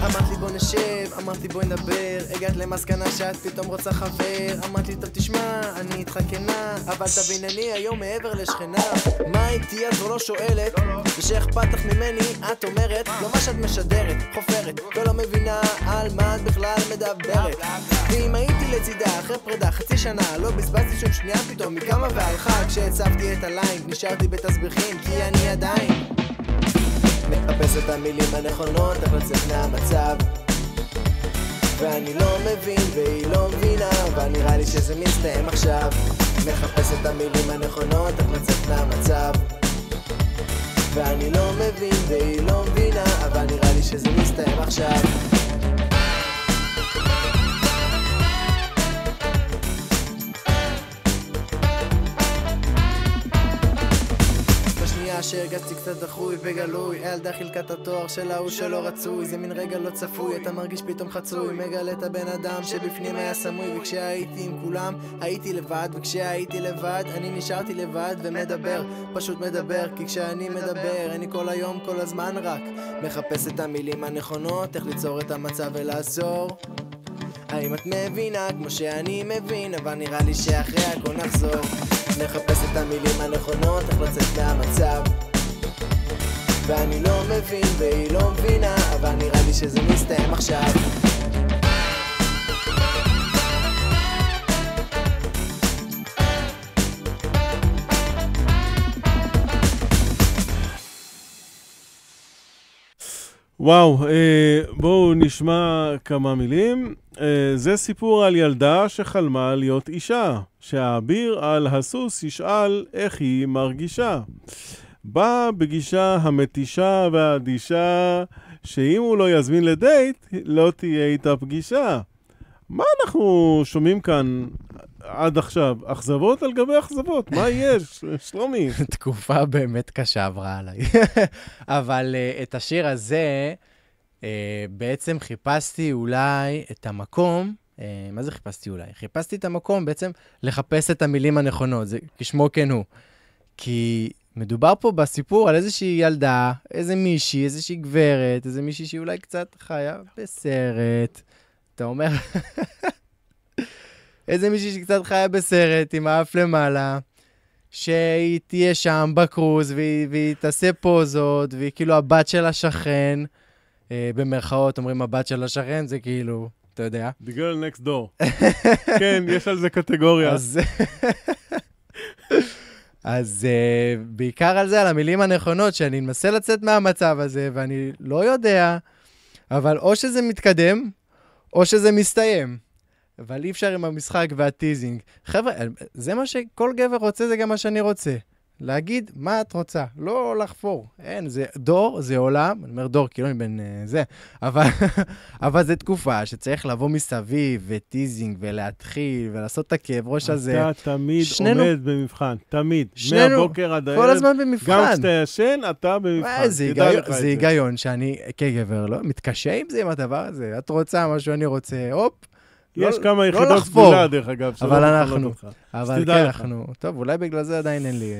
אמרתי בוא נשב, אמרתי בוא נדבר, הגעת למסקנה שאת פתאום רוצה חבר, אמרתי טוב תשמע, אני איתך כנה, אבל תבין אני היום מעבר לשכנה, מה איתי את לא שואלת, ושאכפת לך ממני את אומרת, לא מה שאת משדרת, חופרת, ולא מבינה על מה את בכלל מדברת, ואם הייתי לצידה אחרי פרידה חצי שנה, לא בזבזתי שום שנייה פתאום מכמה והלכה, כשהצבתי את הליין נשארתי בתסביכים, כי אני עדיין מחפש את המילים הנכונות, איך לצאת מהמצב, ואני לא מבין והיא לא מבינה, אבל נראה לי שזה מסתיים עכשיו, מחפש את המילים הנכונות, איך לצאת מהמצב. ואני לא מבין והיא לא מבינה, אבל נראה לי שזה מסתיים עכשיו. שהרגשתי קצת דחוי וגלוי, הילדה חילקה את התואר שלה הוא שלא רצוי, זה מין רגע לא צפוי, אתה מרגיש פתאום חצוי, מגלה את הבן אדם שבפנים היה סמוי, וכשהייתי עם כולם הייתי לבד, וכשהייתי לבד אני נשארתי לבד ומדבר, פשוט מדבר, כי כשאני מדבר אני כל היום כל הזמן רק מחפש את המילים הנכונות, איך ליצור את המצב ולעזור. האם את מבינה כמו שאני מבין, אבל נראה לי שאחרי הכל נחזור. נחפש את המילים הנכונות, איך לצאת מהמצב. ואני לא מבין והיא לא מבינה, אבל נראה לי שזה מסתיים עכשיו. וואו, בואו נשמע כמה מילים. זה סיפור על ילדה שחלמה להיות אישה, שהאביר על הסוס ישאל איך היא מרגישה. באה בגישה המתישה והאדישה, שאם הוא לא יזמין לדייט, לא תהיה איתה פגישה. מה אנחנו שומעים כאן עד עכשיו? אכזבות על גבי אכזבות, מה יש, שלומי? תקופה באמת קשה עברה עליי. אבל את השיר הזה, בעצם חיפשתי אולי את המקום, מה זה חיפשתי אולי? חיפשתי את המקום בעצם לחפש את המילים הנכונות, זה כשמו כן הוא. כי מדובר פה בסיפור על איזושהי ילדה, איזה מישהי, איזושהי גברת, איזה מישהי שאולי קצת חיה בסרט. אתה אומר, איזה מישהי שקצת חיה בסרט עם האף למעלה, שהיא תהיה שם בקרוז והיא תעשה פוזות, והיא כאילו הבת של השכן, במרכאות אומרים הבת של השכן, זה כאילו, אתה יודע. The girl next door. כן, יש על זה קטגוריה. אז בעיקר על זה, על המילים הנכונות, שאני מנסה לצאת מהמצב הזה, ואני לא יודע, אבל או שזה מתקדם, או שזה מסתיים. אבל אי אפשר עם המשחק והטיזינג. חבר'ה, זה מה שכל גבר רוצה, זה גם מה שאני רוצה. להגיד מה את רוצה, לא לחפור. אין, זה דור, זה עולם, אני אומר דור, כאילו מבין זה, אבל זה תקופה שצריך לבוא מסביב, וטיזינג, ולהתחיל, ולעשות את הכאב ראש הזה. אתה תמיד עומד במבחן, תמיד. שנינו, מהבוקר עד הערב. כל הזמן במבחן. גם כשאתה ישן, אתה במבחן. זה היגיון שאני כגבר לא מתקשה עם זה, עם הדבר הזה. את רוצה משהו, אני רוצה, הופ. יש כמה יחידות סגולה, דרך אגב. אבל אנחנו, טוב, אולי בגלל זה עדיין אין לי,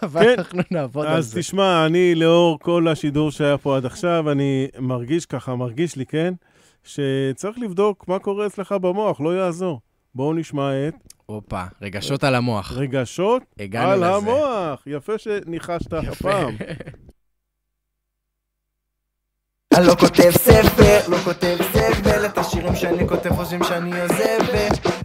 אבל אנחנו נעבוד על זה. אז תשמע, אני לאור כל השידור שהיה פה עד עכשיו, אני מרגיש ככה, מרגיש לי, כן, שצריך לבדוק מה קורה אצלך במוח, לא יעזור. בואו נשמע את... אופה, רגשות על המוח. רגשות על המוח. יפה שניחשת הפעם. אני לא כותב ספר, לא כותב ספר, את השירים שאני כותב חושבים שאני עוזב,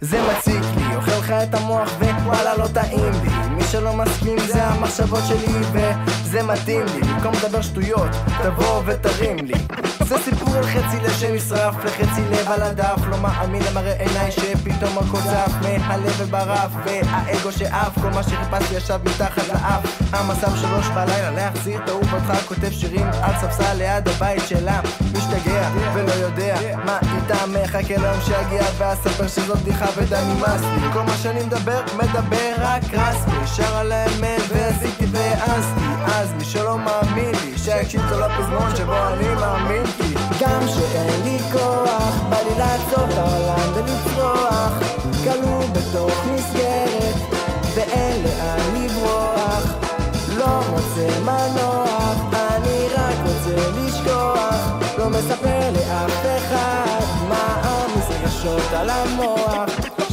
זה מציק לי, אוכל לך את המוח ווואלה לא טעים לי, מי שלא מסכים זה המחשבות שלי וזה מתאים לי, במקום לדבר שטויות, תבוא ותרים לי. זה סיפור על חצי לשם נשרף לחצי לב על הדף, לא מאמין למראה עיניי שפתאום הכל צף מהלב וברף, והאגו שאף כל מה שחיפשתי ישב מתחת לאף. המסע שלוש בלילה להחזיר את אהוב אותך, כותב שירים על ספסל ליד הבית שלה, משתגע ולא יודע מה איתה, מחכה ליום שיגיע ואספר שזאת בדיחה ונמאס לי. כל מה שאני מדבר רק רסמי, שר על האמת ועשיתי והעזתי, אז מי שלא מאמין לי שיקשיב לו לפזמון שבו אני מאמין לי. גם שאין לי כוח בא לי לעצור את העולם ולצרוח, כלוא בתוך מסגרת ואין לאן לברוח, לא מוצא מנוח, אני רק רוצה לשכוח, לא מספר לאף אחד מה המסגשות על המוח.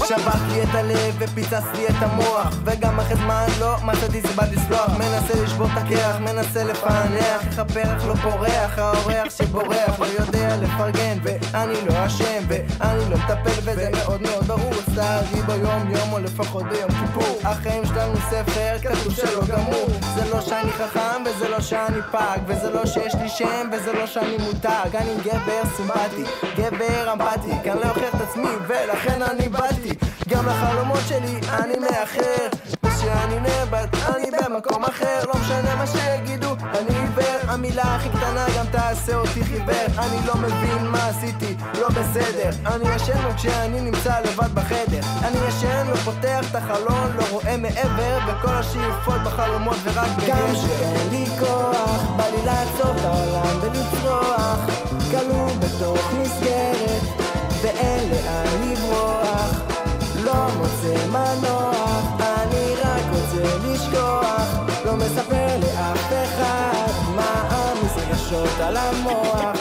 שבק לי את הלב ופיצץ לי את המוח, וגם אחרי זמן לא מצאתי סיבה לסלוח, מנסה לשבור את הקרח, מנסה לפענח, איך הפרח לא פורח, האורח שבורח לא יודע לפרגן, ואני לא אשם ואני לא מטפל וזה מאוד מאוד ברור, צערי ביום יום או לפחות ביום כיפור, החיים שלנו ספר כתוב שלא גמור, זה לא שאני חכם וזה לא שאני פג, וזה לא שיש לי שם וזה לא שאני מותג, אני גבר סימפטי, גבר אמפתי, כאן להוכיח את עצמי ולכן אני באתי, גם לחלומות שלי אני מאחר, ושאני נאבד אני במקום אחר. לא משנה מה שיגידו, אני עיוור, המילה הכי קטנה גם תעשה אותי חיוור. אני לא מבין מה עשיתי, לא בסדר, אני ישן כשאני נמצא לבד בחדר. אני ישן ופותח את החלון, לא רואה מעבר, וכל השאיפות בחלומות ורק בגשר. גם שאין לי כוח, בא לי לעצור את העולם ולצרוח, כלוא בתוך מסגרת ואין לאן לברוח, לא מוצא מנוח, אני רק רוצה לשכוח, לא מספר לאף אחד מה המסגשות על המוח.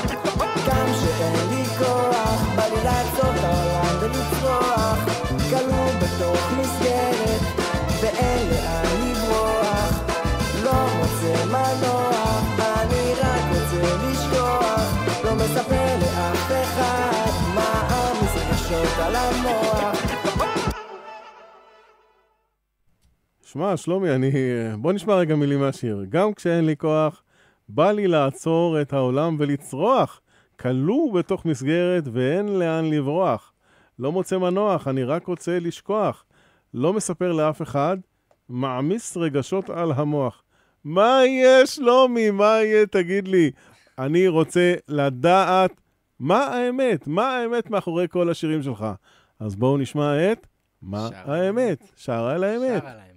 גם שאין לי כוח, בא לי לעצור את העולם ולצרוח, כלוא בתוך מסגרת ואין לאן לברוח, לא מוצא מנוח, אני רק רוצה לשכוח, לא מספר לאף אחד מה המסגשות על המוח. שמע, שלומי, בוא נשמע רגע מילים מהשיר. גם כשאין לי כוח, בא לי לעצור את העולם ולצרוח, כלוא בתוך מסגרת ואין לאן לברוח. לא מוצא מנוח, אני רק רוצה לשכוח. לא מספר לאף אחד, מעמיס רגשות על המוח. מה יהיה, שלומי? מה יהיה? תגיד לי. אני רוצה לדעת מה האמת. מה האמת מאחורי כל השירים שלך. אז בואו נשמע את מה האמת. שרה על האמת. שר על האמת.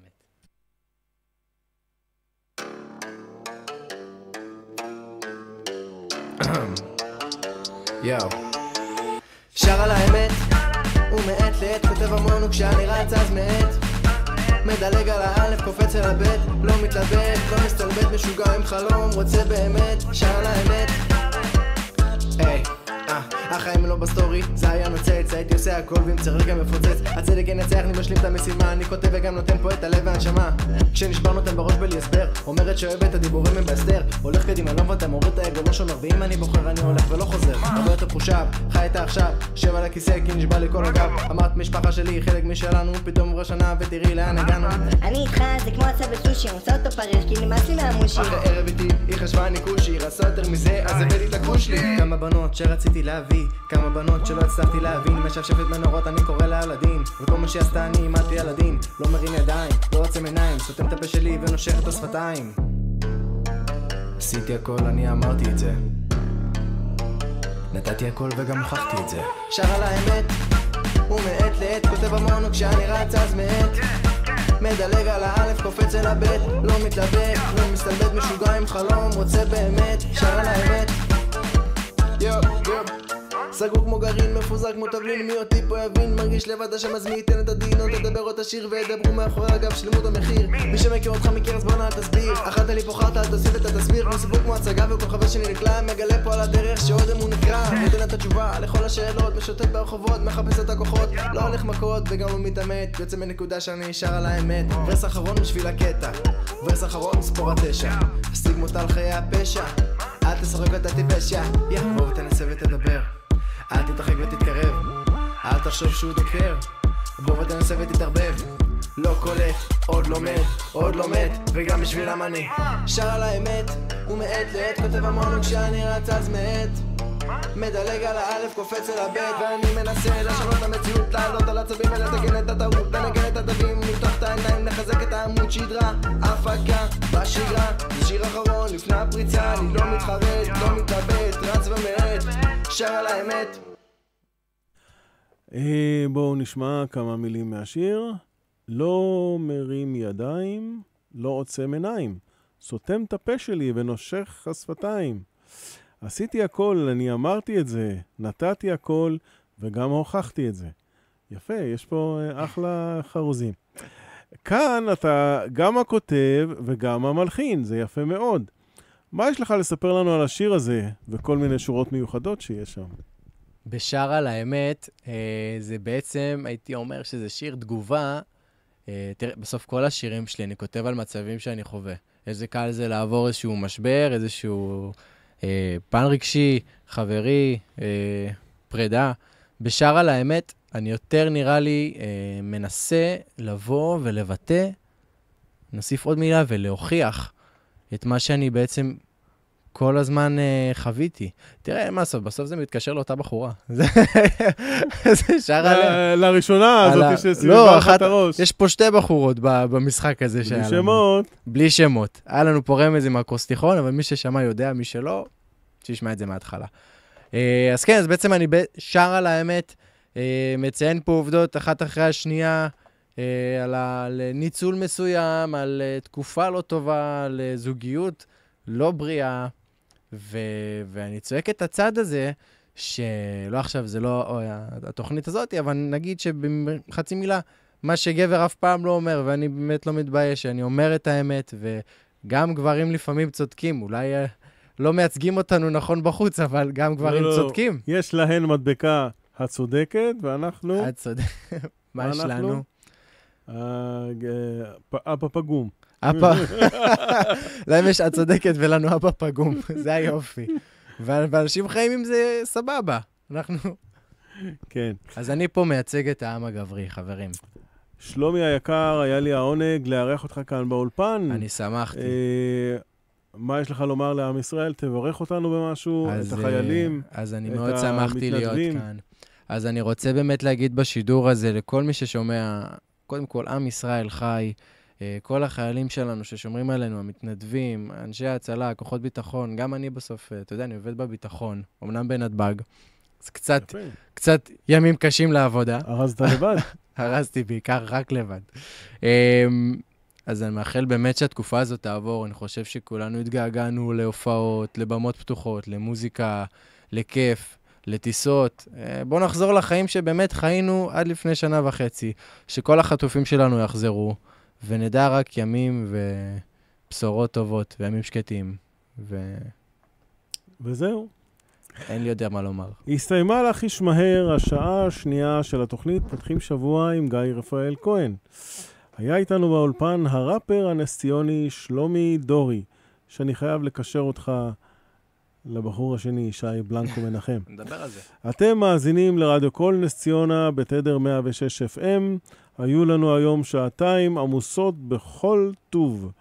יאו, שר על האמת, ומעת לעת כותב המון, וכשאני רץ אז מעט מדלג על האלף, קופץ אל הבית, לא מתלבט, לא מסתלבט, משוגע עם חלום, רוצה באמת, שר על האמת. היי, החיים לא בסטורי, זה היה נוצץ, הייתי עושה הכל ואם צריך גם מפוצץ, הצדק ינצח, אני משלים את המשימה, אני כותב וגם נותן פה את הלב והנשמה, כשנשבר נותן בראש בלי הסבר, אומרת שאוהבת הדיבורים הם בהסתר, הולך קדימה לא מבטא, מוריד את האגו לא שומר, ואם אני בוחר אני הולך ולא חוזר, הרבה יותר חושב, חי איתה עכשיו, שב על הכיסא כי נשבע לי כל הגב, אמרת משפחה שלי, חלק משלנו, פתאום עברה שנה ותראי לאן הגענו. אני איתך, זה כמו עצה בסושי, עושה אותו פריר כי נמאס לי מהמושי. אחרי ערב איתי, היא חשבה אני כושי, רצה יותר מזה, אז הבאתי את הכוש לי. כמה בנות שרציתי להביא, כמה בנות שלא הצלחתי להבין, משפשפת מנורות אני קורא לה אלאדין, וכל מה שעשתה אני אימדתי על הדין, לא מרים ידיים, לא עוצם עיניים, סותם את הפה שלי ונושך את השפתיים. עשיתי הכל, אני אמרתי את זה, נתתי הכל וגם הוכחתי את זה. שר על האמת, ומעת לעת כותב המון, וכשאני רץ אז מעט מדלג על האלף, קופץ אל הבית, לא מתלבט, לא מסתלבט, משוגע עם חלום, רוצה באמת, שר על האמת. יו, סגור כמו גרעין, מפוזר כמו תבלין, מי אותי פה יבין, מרגיש לבד השם מי ייתן את הדין, עוד תדבר אותה שיר וידברו מאחורי הגב, שלמו את המחיר, מי שמכיר אותך מכיר אז בוא נע תסביר, אחת לי פוחרת אל תוסיף את התסביר, כמו סיפור כמו הצגה וכל חבר שלי נקלע, מגלה פה על הדרך שעוד הוא נקרא, נותן את התשובה לכל השאלות, משוטט ברחובות, מחפש את הכוחות, לא הולך מכות וגם הוא מתאמת, יוצא מנקודה שאני שר על האמת, ורס אחרון בשביל הקטע, ורס אחרון ספור התשע, הסטיגמות על חיי הפשע, אל תשחק ואתה תיפשע, בוא ותנסה ותדבר, אל תתרחק ותתקרב, אל תחשוב שהוא דוקר, בוא ותנסה ותתערבב, לא קולט, עוד לומד, עוד לומד, וגם בשבילם אני שר על האמת, ומעת לעת כותב המון, וכשאני רץ אז מעט מדלג על האלף, קופץ אל הבית, ואני מנסה לשנות את המציאות, לעלות על עצבים ולתקן את הטעות, לנגן את הדבים, לפתוח את העיניים, לחזק את העמוד שדרה, הפקה בשגרה, זה שיר אחרון לפני הפריצה, אני לא מתחרט, לא מתלבט, רץ ומעט, שר על האמת. בואו נשמע כמה מילים מהשיר. לא מרים ידיים, לא עוצם עיניים, סותם את הפה שלי ונושך השפתיים. עשיתי הכל, אני אמרתי את זה, נתתי הכל וגם הוכחתי את זה. יפה, יש פה אחלה חרוזים. כאן אתה גם הכותב וגם המלחין, זה יפה מאוד. מה יש לך לספר לנו על השיר הזה וכל מיני שורות מיוחדות שיש שם? בשר על האמת, זה בעצם, הייתי אומר שזה שיר תגובה. תראה, בסוף כל השירים שלי אני כותב על מצבים שאני חווה. איזה קל זה לעבור איזשהו משבר, איזשהו פן רגשי, חברי, פרידה. בשר על האמת, אני יותר נראה לי מנסה לבוא ולבטא, נוסיף עוד מילה ולהוכיח את מה שאני בעצם כל הזמן חוויתי. תראה, מה סוף? בסוף זה מתקשר לאותה בחורה. זה שר עליה. לראשונה הזאת שסביבה אחת הראש. יש פה 2 בחורות במשחק הזה שהיה לנו. בלי שמות. בלי שמות. היה לנו פה רמז עם הקרוסטיכון, אבל מי ששמע יודע, מי שלא, שישמע את זה מההתחלה. אז כן, אז בעצם אני שר על האמת, מציין פה עובדות אחת אחרי השנייה, על ניצול מסוים, על תקופה לא טובה, על זוגיות לא בריאה, ואני צועק את הצד הזה, שלא עכשיו, זה לא התוכנית הזאת, אבל נגיד שבחצי מילה, מה שגבר אף פעם לא אומר, ואני באמת לא מתבייש, שאני אומר את האמת, וגם גברים לפעמים צודקים, אולי לא מייצגים אותנו נכון בחוץ, אבל גם גברים צודקים. יש להן מדבקה הצודקת, ואנחנו... מה יש לנו? אבא פגום. להם יש הצודקת ולנו אבא פגום, זה היופי. ואנשים חיים עם זה סבבה. אנחנו... כן. אז אני פה מייצג את העם הגברי, חברים. שלומי היקר, היה לי העונג לארח אותך כאן באולפן. אני שמחתי. מה יש לך לומר לעם ישראל? תברך אותנו במשהו, את החיילים, אז אני מאוד שמחתי להיות כאן. אז אני רוצה באמת להגיד בשידור הזה לכל מי ששומע, קודם כל, עם ישראל חי, כל החיילים שלנו ששומרים עלינו, המתנדבים, אנשי ההצלה, כוחות ביטחון, גם אני בסוף, אתה יודע, אני עובד בביטחון, אמנם בנתב"ג, אז קצת ימים קשים לעבודה. הרזת לבד? הרזתי בעיקר רק לבד. אז אני מאחל באמת שהתקופה הזאת תעבור, אני חושב שכולנו התגעגענו להופעות, לבמות פתוחות, למוזיקה, לכיף, לטיסות. בואו נחזור לחיים שבאמת חיינו עד לפני 1.5 שנה, שכל החטופים שלנו יחזרו, ונדע רק ימים ובשורות טובות, וימים שקטים. וזהו. אין לי יודע מה לומר. הסתיימה להחיש מהר השעה השנייה של התוכנית פותחים שבוע עם גיא רפאל כהן. היה איתנו באולפן הראפר הנס-ציוני שלומי דורי, שאני חייב לקשר אותך לבחור השני, שי בלנקו מנחם. נדבר על זה. אתם מאזינים לרדיו קול נס ציונה בתדר 106 FM. היו לנו היום 2 שעות עמוסות בכל טוב.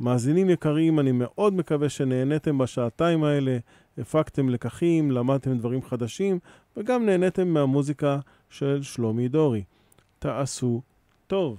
מאזינים יקרים, אני מאוד מקווה שנהניתם בשעתיים האלה, הפקתם לקחים, למדתם דברים חדשים, וגם נהניתם מהמוזיקה של שלומי דורי. תעשו טוב.